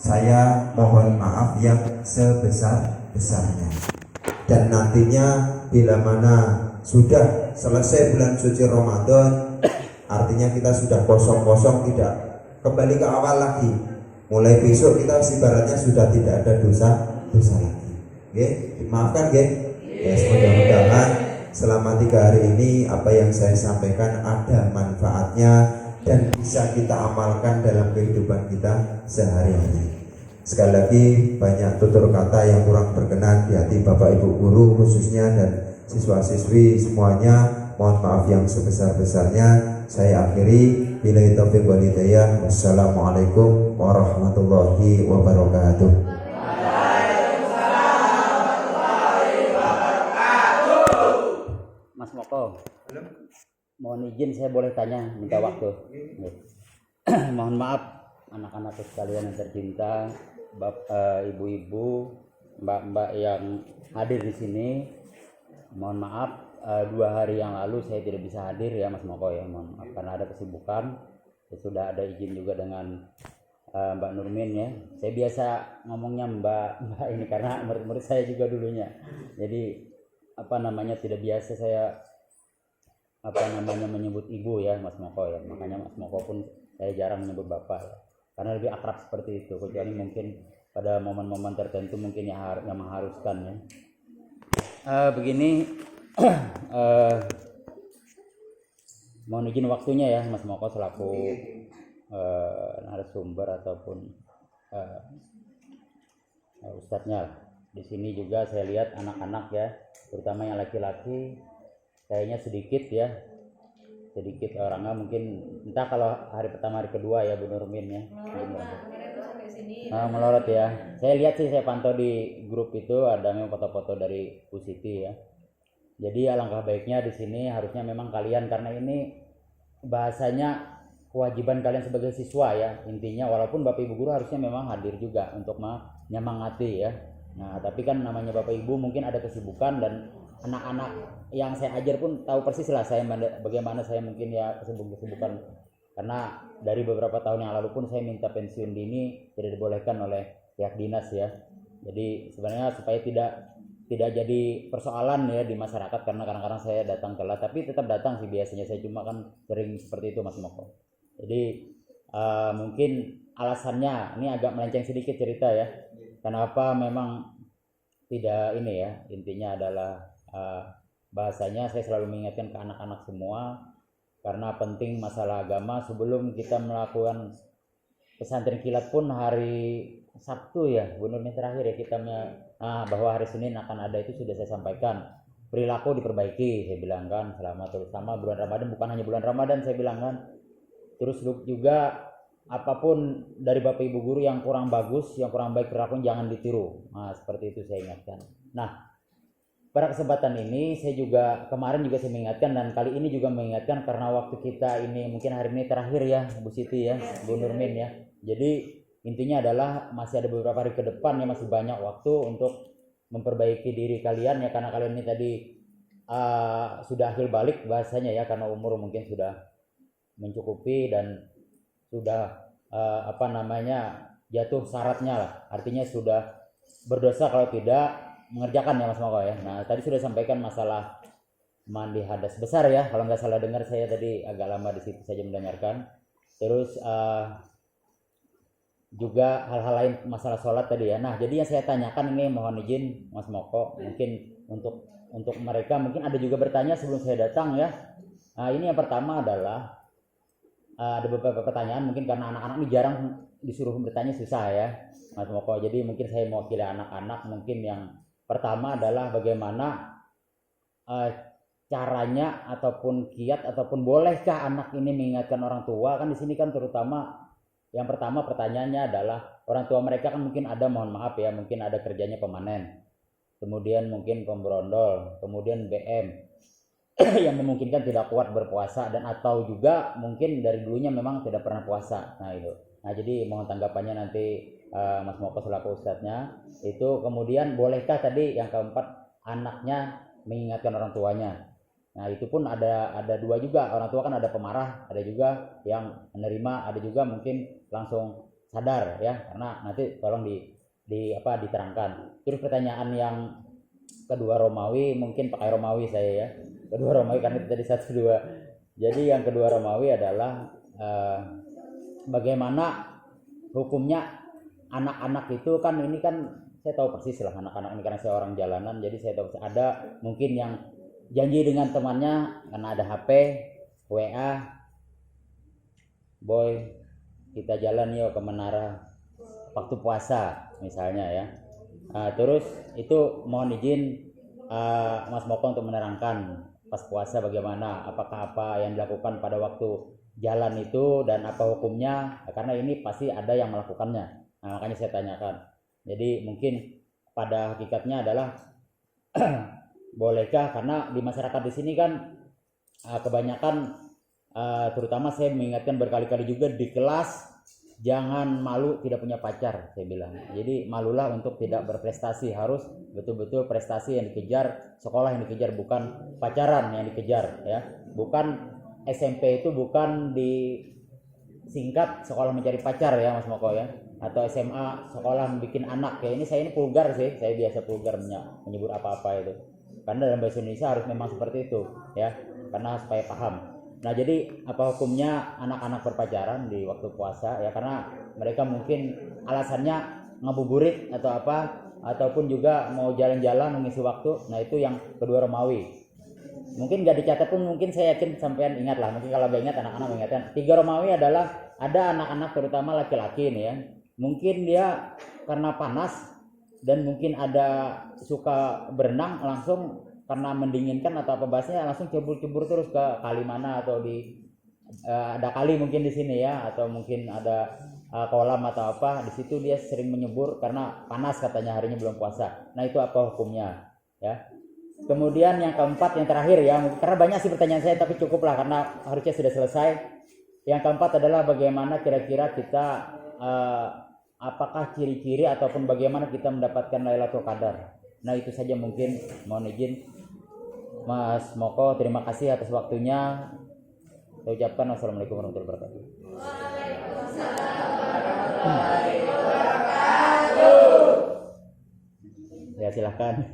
saya mohon maaf yang sebesar-besarnya. Dan nantinya bila mana sudah selesai bulan suci Ramadan, artinya kita sudah kosong-kosong, tidak kembali ke awal lagi. Mulai besok kita ibaratnya sudah tidak ada dosa lagi. Oke, dimaafkan nggih? Yes, mudah-mudahan selama 3 hari ini apa yang saya sampaikan ada manfaatnya dan bisa kita amalkan dalam kehidupan kita sehari-hari. Sekali lagi banyak tutur kata yang kurang berkenan di hati Bapak Ibu guru khususnya dan siswa-siswi semuanya, mohon maaf yang sebesar-besarnya. Saya akhiri, billahi taufiq wal hidayah. Wassalamualaikum warahmatullahi wabarakatuh. Mas Moko, mohon izin saya boleh tanya, minta waktu. Mohon maaf anak-anak sekalian yang tercinta, ibu-ibu, mbak-mbak yang hadir di sini. Mohon maaf 2 hari yang lalu saya tidak bisa hadir ya Mas Moko ya, mohon maaf karena ada kesibukan. Saya sudah ada izin juga dengan Mbak Nurmin ya. Saya biasa ngomongnya mbak ini karena murid-murid saya juga dulunya. Jadi tidak biasa saya menyebut ibu ya Mas Moko ya, makanya Mas Moko pun saya jarang menyebut bapak ya, karena lebih akrab seperti itu, kecuali mungkin pada momen-momen tertentu mungkin yang mengharuskan ya. Begini mohon izin waktunya ya Mas Moko selaku narasumber ataupun ustadznya. Di sini juga saya lihat anak-anak ya, terutama yang laki-laki kayaknya sedikit orangnya, mungkin entah kalau hari pertama hari kedua ya Bu Nurmin ya. Melorot ya. Saya lihat sih, saya pantau di grup itu ada memang foto-foto dari Bu Siti ya. Jadi alangkah baiknya di sini harusnya memang kalian, karena ini bahasanya kewajiban kalian sebagai siswa ya. Intinya walaupun Bapak Ibu guru harusnya memang hadir juga untuk menyemangati ya. Nah, tapi kan namanya Bapak Ibu mungkin ada kesibukan, dan anak-anak yang saya ajar pun tahu persis lah saya bagaimana saya mungkin ya kesibukan, karena dari beberapa tahun yang lalu pun saya minta pensiun dini, tidak dibolehkan oleh pihak dinas ya. Jadi sebenarnya supaya tidak jadi persoalan ya di masyarakat, karena kadang-kadang saya datang telat, tapi tetap datang sih biasanya, saya cuma kan sering seperti itu Mas Moko. Jadi mungkin alasannya ini agak melenceng sedikit cerita ya, kenapa memang tidak ini ya, intinya adalah bahasanya saya selalu mengingatkan ke anak-anak semua, karena penting masalah agama. Sebelum kita melakukan pesantren kilat pun hari Sabtu ya Bu Nurmin terakhir ya, kita bahwa hari Senin akan ada, itu sudah saya sampaikan. Perilaku diperbaiki, saya bilang kan, selama bulan Ramadan, bukan hanya bulan Ramadan saya bilang kan. Terus juga apapun dari Bapak Ibu guru yang kurang bagus, yang kurang baik perilaku, jangan ditiru. Nah, seperti itu saya ingatkan. Nah, pada kesempatan ini saya juga kemarin juga saya mengingatkan, dan kali ini juga mengingatkan karena waktu kita ini mungkin hari ini terakhir ya Bu Siti ya, Bu Nurmin ya. Jadi intinya adalah masih ada beberapa hari ke depan ya, masih banyak waktu untuk memperbaiki diri kalian ya, karena kalian ini tadi sudah akhir balik bahasanya ya, karena umur mungkin sudah mencukupi dan sudah jatuh syaratnya lah, artinya sudah berdosa kalau tidak mengerjakan ya Mas Moko ya. Nah, tadi sudah sampaikan masalah mandi hadas besar ya, kalau nggak salah dengar saya tadi, agak lama di situ saja mendengarkan. Terus juga hal-hal lain masalah sholat tadi ya. Nah, jadi yang saya tanyakan ini, mohon izin Mas Moko, mungkin untuk mereka mungkin ada juga bertanya sebelum saya datang ya. Nah, ini yang pertama adalah ada beberapa pertanyaan, mungkin karena anak-anak ini jarang disuruh bertanya, susah ya Mas Moko. Jadi mungkin saya mewakili anak-anak. Mungkin yang pertama adalah bagaimana caranya ataupun kiat ataupun bolehkah anak ini mengingatkan orang tua? Kan di sini kan terutama yang pertama pertanyaannya adalah orang tua mereka kan mungkin ada, mohon maaf ya, mungkin ada kerjanya pemanen, kemudian mungkin pemberondol, kemudian BM yang memungkinkan tidak kuat berpuasa, dan atau juga mungkin dari dulunya memang tidak pernah puasa. Nah itu. Nah, jadi mohon tanggapannya nanti Mas Moko selaku ustadznya itu. Kemudian bolehkah tadi yang keempat, anaknya mengingatkan orang tuanya? Nah, itu pun ada dua juga, orang tua kan ada pemarah, ada juga yang menerima, ada juga mungkin langsung sadar ya, karena nanti tolong diterangkan. Terus pertanyaan yang kedua Romawi, mungkin pakai Romawi saya ya. Kedua Romawi karena itu tadi 1 2. Jadi yang kedua Romawi adalah bagaimana hukumnya anak-anak itu kan, ini kan saya tahu persis lah anak-anak ini karena saya orang jalanan, jadi saya tahu ada mungkin yang janji dengan temannya karena ada HP, WA, boy kita jalan yuk ke menara waktu puasa misalnya ya. Terus itu mohon izin Mas Moko untuk menerangkan pas puasa bagaimana, apakah apa yang dilakukan pada waktu jalan itu dan apa hukumnya, karena ini pasti ada yang melakukannya. Nah, makanya saya tanyakan. Jadi mungkin pada hakikatnya adalah bolehkah, karena di masyarakat di sini kan kebanyakan terutama saya mengingatkan berkali-kali juga di kelas, jangan malu tidak punya pacar, saya bilang. Jadi malulah untuk tidak berprestasi, harus betul-betul prestasi yang dikejar, sekolah yang dikejar, bukan pacaran yang dikejar ya. Bukan SMP itu bukan disingkat sekolah mencari pacar ya Mas Moko ya, atau SMA sekolah bikin anak ya. Ini saya vulgar sih, saya biasa vulgar menyebut apa-apa itu, karena dalam bahasa Indonesia harus memang seperti itu ya, karena supaya paham. Nah, jadi apa hukumnya anak-anak berpacaran di waktu puasa ya, karena mereka mungkin alasannya ngabuburit atau apa, ataupun juga mau jalan-jalan mengisi waktu. Nah, itu yang kedua Romawi. Mungkin gak dicatat pun mungkin saya yakin sampean ingat lah, mungkin kalau gak ingat anak-anak mengingatkan. 3 Romawi adalah ada anak-anak terutama laki-laki nih ya, mungkin dia karena panas dan mungkin ada suka berenang, langsung karena mendinginkan atau apa bahasanya langsung cebur-cebur terus ke kali mana, atau ada kali mungkin di sini ya, atau mungkin ada kolam atau apa, di situ dia sering menyebur karena panas katanya, harinya belum puasa. Nah, itu apa hukumnya ya. Kemudian yang keempat, yang terakhir ya, karena banyak sih pertanyaan saya tapi cukuplah karena harusnya sudah selesai. Yang keempat adalah bagaimana kira-kira kita apakah ciri-ciri ataupun bagaimana kita mendapatkan Lailatul Qadar. Nah, itu saja mungkin, mohon izin Mas Moko, terima kasih atas waktunya. Saya ucapkan wassalamualaikum warahmatullahi wabarakatuh. Ya, silahkan.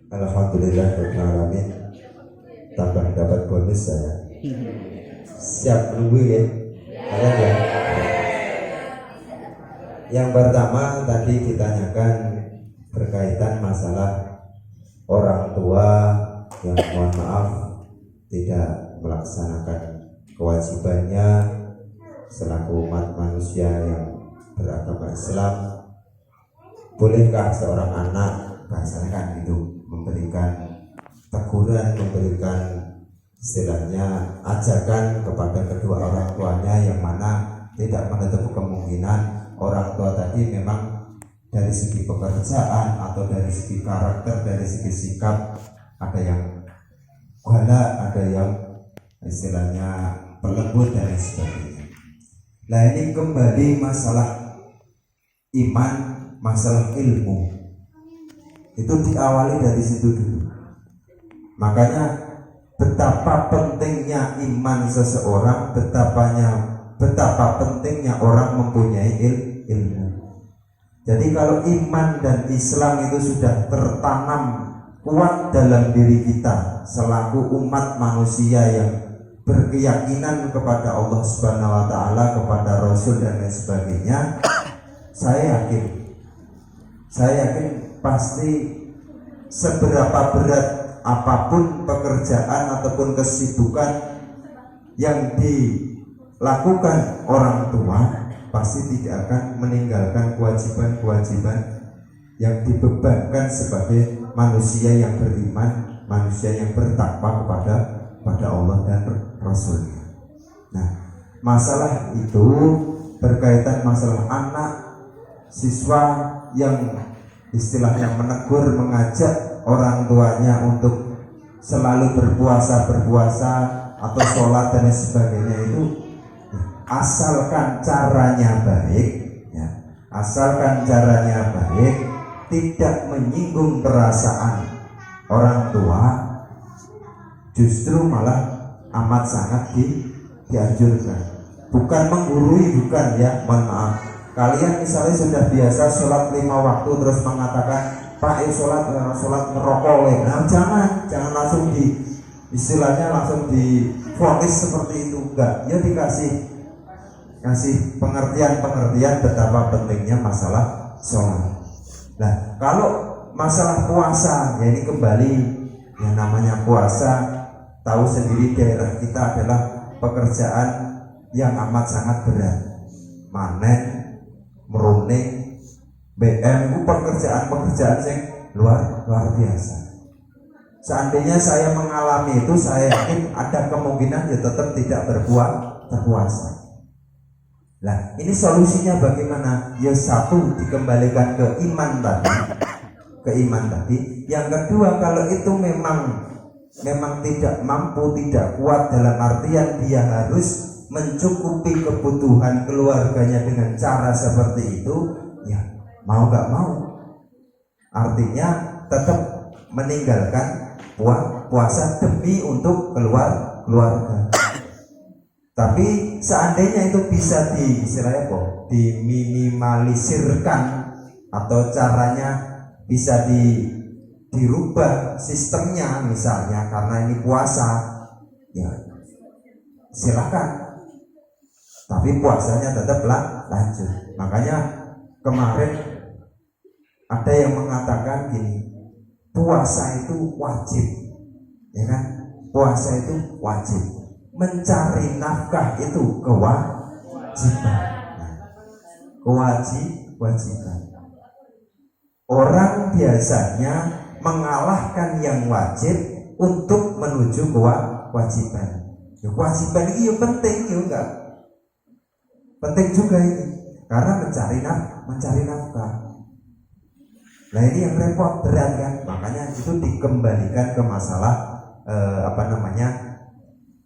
Alhamdulillah alamin. Tambah dapat bonus saya. Siap nunggu ya. Kalian ya. Yang pertama tadi ditanyakan berkaitan masalah orang tua yang mohon maaf tidak melaksanakan kewajibannya selaku umat manusia yang beragama Islam. Bolehkah seorang anak, bahasanya kan gitu, memberikan teguran, memberikan istilahnya ajakan kepada kedua orang tuanya, yang mana tidak menutup kemungkinan orang tua tadi memang dari segi pekerjaan atau dari segi karakter, dari segi sikap, ada yang galak, ada yang istilahnya pelembut dan sebagainya. Nah, ini kembali masalah iman, masalah ilmu, itu diawali dari situ dulu. Makanya betapa pentingnya iman seseorang, betapa pentingnya orang mempunyai ilmu. Jadi kalau iman dan Islam itu sudah tertanam kuat dalam diri kita selaku umat manusia yang berkeyakinan kepada Allah Subhanahu wa taala, kepada Rasul dan lain sebagainya, saya yakin pasti seberapa berat apapun pekerjaan ataupun kesibukan yang dilakukan orang tua, pasti tidak akan meninggalkan kewajiban-kewajiban yang dibebankan sebagai manusia yang beriman, manusia yang bertakwa kepada Allah dan Rasulnya. Nah, masalah itu berkaitan masalah anak siswa yang istilahnya menegur, mengajak orang tuanya untuk selalu berpuasa atau sholat dan sebagainya, itu asalkan caranya baik ya, asalkan caranya baik, tidak menyinggung perasaan orang tua, justru malah amat sangat dianjurkan. bukan menggurui, bukan ya, mohon maaf. Kalian misalnya sudah biasa sholat 5 waktu terus mengatakan Pak sholat ngerokok, nah jangan langsung istilahnya langsung difonis seperti itu, enggak. Ya kasih pengertian betapa pentingnya masalah sholat. Nah kalau masalah puasa, ya ini kembali yang namanya puasa, tahu sendiri daerah kita adalah pekerjaan yang amat sangat berat. Manen, meruning, BM itu pekerjaan yang luar biasa. Seandainya saya mengalami itu, saya yakin ada kemungkinan ya tetap tidak berpuasa. Nah, ini solusinya bagaimana? Ya satu, dikembalikan ke iman tadi. Yang kedua, kalau itu memang tidak mampu, tidak kuat, dalam artian dia harus mencukupi kebutuhan keluarganya dengan cara seperti itu, ya mau gak mau, artinya tetap meninggalkan puasa demi untuk keluarga. Tapi seandainya itu bisa diminimalisirkan atau caranya bisa dirubah sistemnya, misalnya karena ini puasa, ya silakan. Tapi puasanya tetaplah lanjut. Makanya kemarin ada yang mengatakan gini, puasa itu wajib, ya kan? Puasa itu wajib. Mencari nafkah itu kewajiban. Kewajiban. Orang biasanya mengalahkan yang wajib untuk menuju kewajiban. Ya, kewajiban ini penting ya enggak? Penting juga ini karena mencari nafkah. Nah ini yang repot, berat kan? Makanya itu dikembalikan ke masalah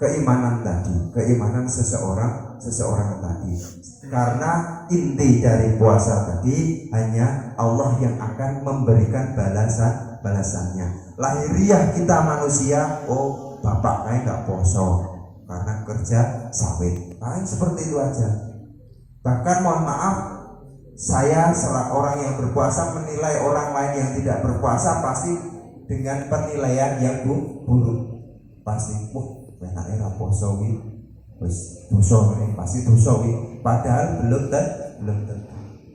keimanan seseorang tadi. Karena inti dari puasa tadi hanya Allah yang akan memberikan balasannya. Lahiriah kita manusia, oh bapak kayak nggak poso karena kerja sawit, paling seperti itu aja. Bahkan mohon maaf, saya salah orang yang berpuasa menilai orang lain yang tidak berpuasa pasti dengan penilaian yang buruk. Pasti, enaknya poso wi, wis dosa ini pasti dosa wi. Padahal belum tentu.